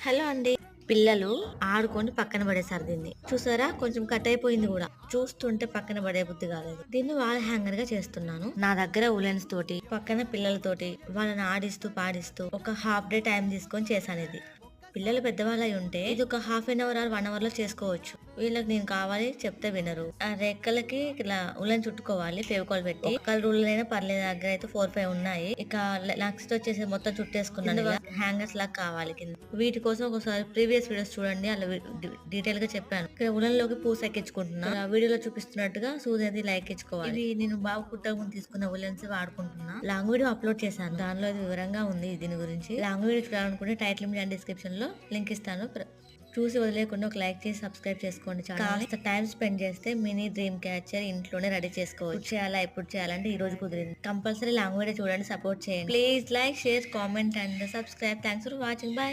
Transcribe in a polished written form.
Hello అండి. పిల్లలు ఆడుకొని పక్కన పడేసారు దీన్ని. చూసారా కొంచెం కట్ అయిపోయింది కూడా. చూస్తుంటే పక్కన పడే బుద్ధి కాలేదు. దీన్ని వాల్ హ్యాంగర్ గా చేస్తున్నాను. నా దగ్గర ఉలెన్స్ తోటి పక్కన పిల్లలతోటి వాళ్ళని ఆడిస్తూ పాడిస్తూ ఒక హాఫ్ డే టైం తీసుకొని చేశాను ఇది. పిల్లలు పెద్దవాళ్ళై ఉంటే ఇది ఒక half an hour or 1 hour లో చేసుకోవచ్చు. వీళ్ళకి నేను కావాలి చెప్తే వినరు. ఆ రెక్కలకి ఇట్లా ఉలెన్ చుట్టుకోవాలి ఫెవికాల్ పెట్టి. ఒక కలర్ ఉలెన్ అయినా పర్లేదు. నా దగ్గర అయితే 4, 5 ఉన్నాయి. ఇక నెక్స్ట్ వచ్చేసి మొత్తం చుట్టేసుకున్నాను. ఇలా హ్యాంగర్స్ లాగా కావాలి కింద. వీటి కోసం ఒకసారి ప్రీవియస్ వీడియోస్ చూడండి. అలా డీటెయిల్ గా చెప్పాను. ఇక్కడ ఉలెన్ లోకి పూస ఎక్కించుకుంటున్నా. వీడియోలో చూపిస్తున్నట్టుగా సూది అది ఇలా ఎక్కించుకోవాలి. ఇది నేను బాగా కుట్టక ముందు తీసుకున్న ఉలెన్స్ వాడుకుంటున్నా. లాంగ్ వీడియో అప్లోడ్ చేశాను. దానిలో ఇది వివరంగా ఉంది దీని గురించి. లాంగ్ వీడియో చూడాలనుకుంటే టైటిల్ అండ్ డిస్క్రిప్షన్ లో లింక్ ఇస్తాను. చూసి వదిలేకుండా ఒక లైక్ చేసి సబ్స్క్రైబ్ చేసుకోండి. కాస్త టైం స్పెండ్ చేస్తే మినీ డ్రీమ్ క్యాచర్ ఇంట్లోనే రెడీ చేసుకోవచ్చు. చేయాలా ఎప్పుడు చేయాలంటే ఈ రోజు కుదిరింది. కంపల్సరీ లాంగ్ వీడియో చూడండి, సపోర్ట్ చేయండి. Please like, share, comment and subscribe. Thanks for watching. Bye.